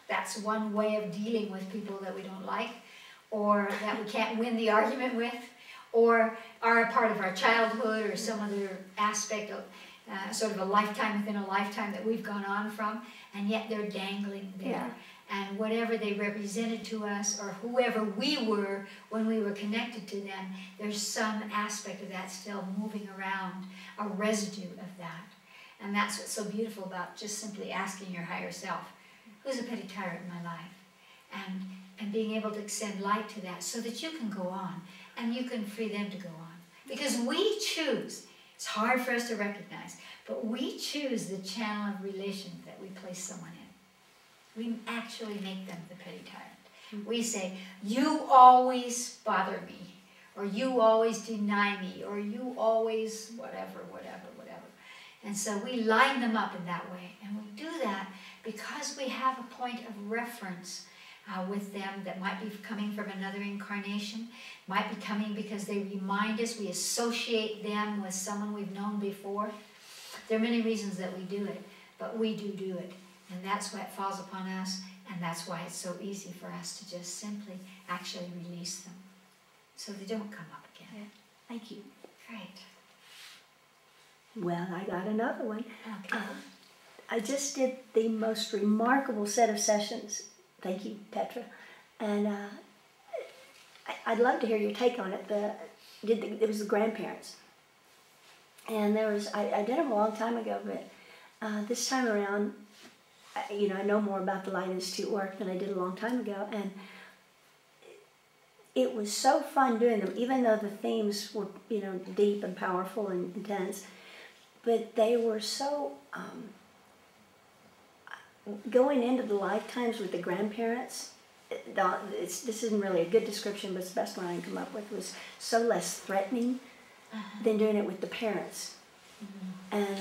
that's one way of dealing with people that we don't like, or that we can't win the argument with, or are a part of our childhood, or some other aspect of sort of a lifetime within a lifetime that we've gone on from, and yet they're dangling there. Yeah. And whatever they represented to us, or whoever we were when we were connected to them, there's some aspect of that still moving around, a residue of that. And that's what's so beautiful about just simply asking your higher self, who's a petty tyrant in my life? And being able to extend light to that so that you can go on, and you can free them to go on. Because we choose, it's hard for us to recognize, but we choose the channel of relation that we place someone in. We actually make them the petty tyrant. We say, you always bother me, or you always deny me, or you always whatever. And so we line them up in that way. And we do that because we have a point of reference with them that might be coming from another incarnation, might be coming because they remind us, we associate them with someone we've known before. There are many reasons that we do it, but we do it. And that's why it falls upon us, and that's why it's so easy for us to just simply actually release them so they don't come up again. Yeah. Thank you. Great. Well, I got another one. Okay. I just did the most remarkable set of sessions. Thank you, Petra. And I'd love to hear your take on it. It was the grandparents. And there was, I did them a long time ago, but this time around, I know more about the Light Institute work than I did a long time ago. And it was so fun doing them, even though the themes were, deep and powerful and intense. But they were so, going into the lifetimes with the grandparents, this isn't really a good description, but it's the best one I can come up with, was so less threatening than doing it with the parents. And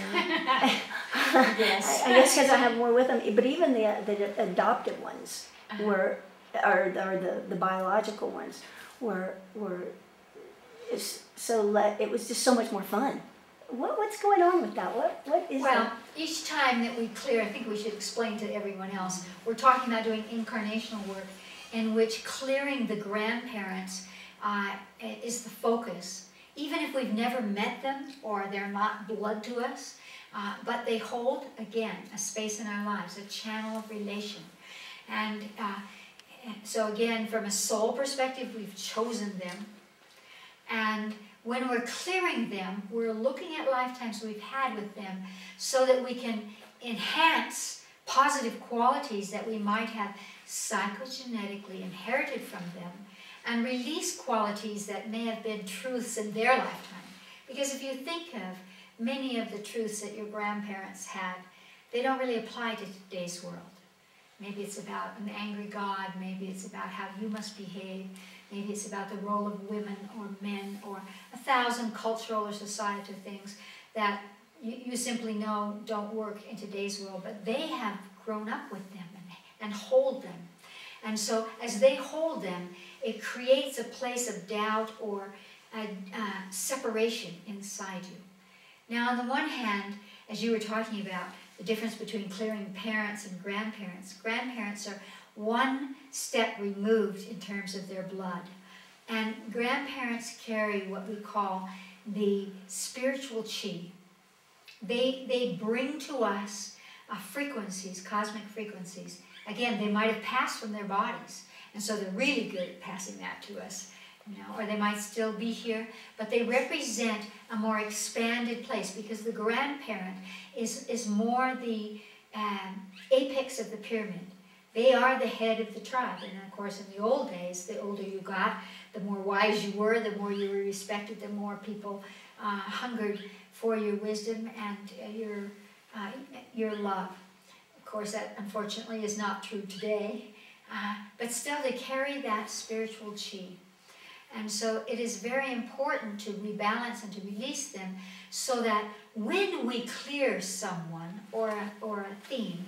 Yes. I guess because I have more with them, but even the adopted ones were, or the biological ones were so it was just so much more fun. What's going on with that? What is Well, that? each time that we clear, I think we should explain to everyone else, we're talking about doing incarnational work in which clearing the grandparents is the focus. Even if we've never met them or they're not blood to us, but they hold, again, a space in our lives, a channel of relation. And so again, from a soul perspective, we've chosen them. And when we're clearing them, we're looking at lifetimes we've had with them so that we can enhance positive qualities that we might have psychogenetically inherited from them and release qualities that may have been truths in their lifetime. Because if you think of many of the truths that your grandparents had, they don't really apply to today's world. Maybe it's about an angry God, maybe it's about how you must behave, maybe it's about the role of women or men or 1,000 cultural or societal things that you simply know don't work in today's world, but they have grown up with them and hold them. And so as they hold them, it creates a place of doubt or separation inside you. Now, on the one hand, as you were talking about the difference between clearing parents and grandparents, grandparents are one step removed in terms of their blood. And grandparents carry what we call the spiritual chi. They bring to us frequencies, cosmic frequencies. Again, they might have passed from their bodies, and so they're really good at passing that to us. Or they might still be here, but they represent a more expanded place because the grandparent is more the apex of the pyramid. They are the head of the tribe. And of course, in the old days, the older you got, the more wise you were, the more you were respected, the more people hungered for your wisdom and your love. Of course, that unfortunately is not true today, but still they carry that spiritual chi. And so it is very important to rebalance and to release them so that when we clear someone or a theme,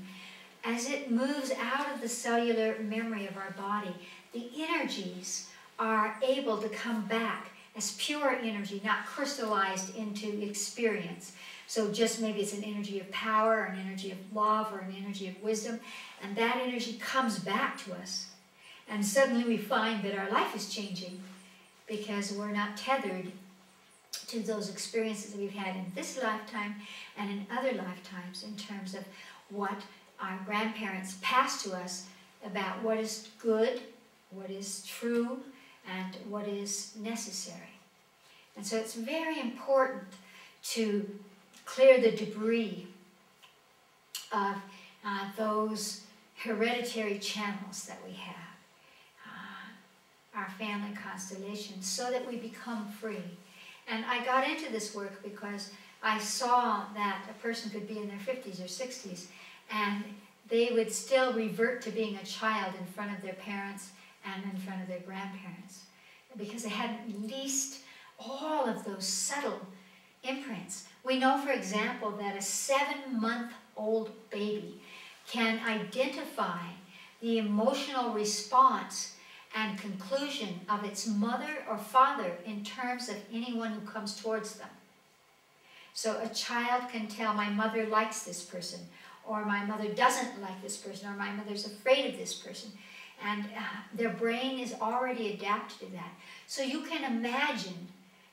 as it moves out of the cellular memory of our body, the energies are able to come back as pure energy, not crystallized into experience. So just maybe it's an energy of power, or an energy of love, or an energy of wisdom, And that energy comes back to us. And suddenly we find that our life is changing because we're not tethered to those experiences that we've had in this lifetime and in other lifetimes in terms of what our grandparents passed to us about what is good, what is true, and what is necessary. And so it's very important to clear the debris of those hereditary channels that we have, our family constellations, so that we become free. And I got into this work because I saw that a person could be in their 50s or 60s and they would still revert to being a child in front of their parents and in front of their grandparents because they hadn't released all of those subtle imprints. We know, for example, that a 7-month-old baby can identify the emotional response and conclusion of its mother or father in terms of anyone who comes towards them. So a child can tell, my mother likes this person, or my mother doesn't like this person, or my mother's afraid of this person. And their brain is already adapted to that. So you can imagine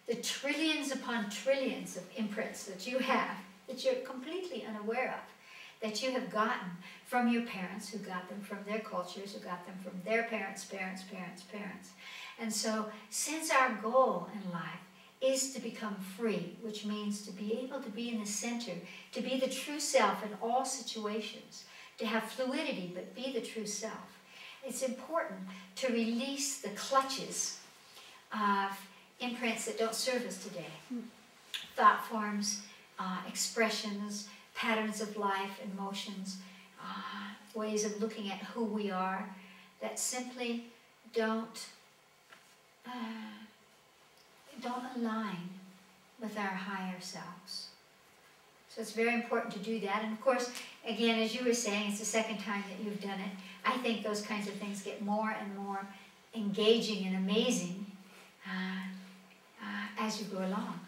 the trillions upon trillions of imprints that you have, that you're completely unaware of, that you have gotten from your parents, who got them from their cultures, who got them from their parents, parents, parents, parents. And so, since our goal in life is to become free, which means to be able to be in the center, to be the true self in all situations, to have fluidity but be the true self, it's important to release the clutches of imprints that don't serve us today. Thought forms, expressions, patterns of life, emotions, ways of looking at who we are that simply don't align with our higher selves. So it's very important to do that. And of course, again, as you were saying, it's the second time that you've done it. I think those kinds of things get more and more engaging and amazing as you go along.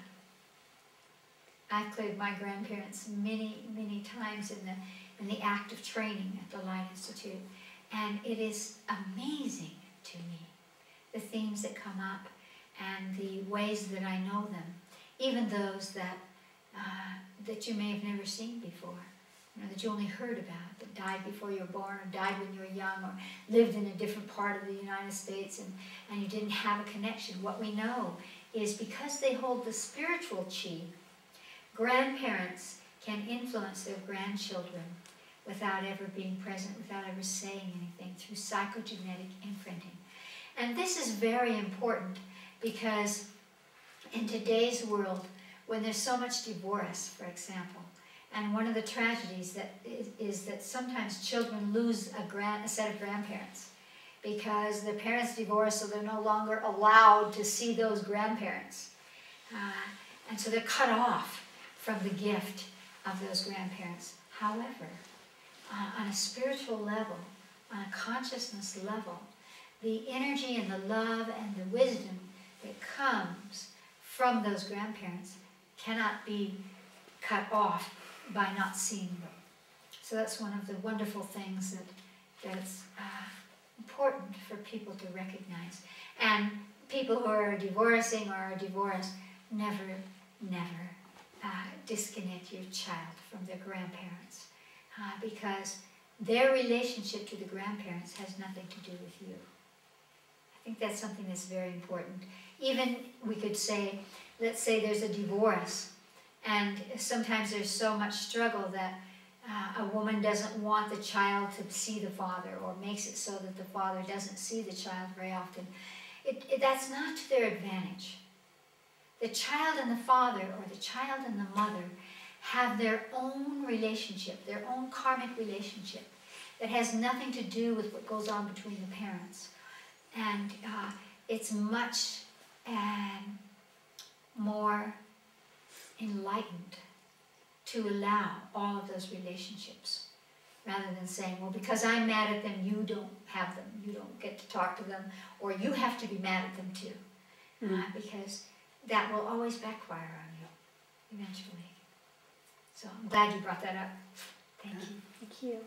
I've cleared my grandparents many, many times in the act of training at the Light Institute, and it is amazing to me, the themes that come up and the ways that I know them, even those that that you may have never seen before, that you only heard about, that died before you were born, or died when you were young, or lived in a different part of the United States, and you didn't have a connection. What we know is because they hold the spiritual chi, grandparents can influence their grandchildren without ever being present, without ever saying anything, through psychogenetic imprinting. And this is very important because in today's world, when there's so much divorce, for example, and one of the tragedies that is that sometimes children lose a set of grandparents because their parents divorce, so they're no longer allowed to see those grandparents. And so they're cut off from the gift of those grandparents. However, on a spiritual level, on a consciousness level, the energy and the love and the wisdom that comes from those grandparents cannot be cut off by not seeing them. So that's one of the wonderful things that's important for people to recognize. And people who are divorcing or are divorced, never disconnect your child from their grandparents because their relationship to the grandparents has nothing to do with you. I think that's something that's very important. Even we could say, let's say there's a divorce, and sometimes there's so much struggle that a woman doesn't want the child to see the father, or makes it so that the father doesn't see the child very often. That's not to their advantage. The child and the father, or the child and the mother, have their own relationship, their own karmic relationship that has nothing to do with what goes on between the parents. And it's much more enlightened to allow all of those relationships, rather than saying, well, because I'm mad at them, you don't have them, you don't get to talk to them, or you have to be mad at them too, because that will always backfire on you eventually. So I'm glad you brought that up. Thank you. Thank you.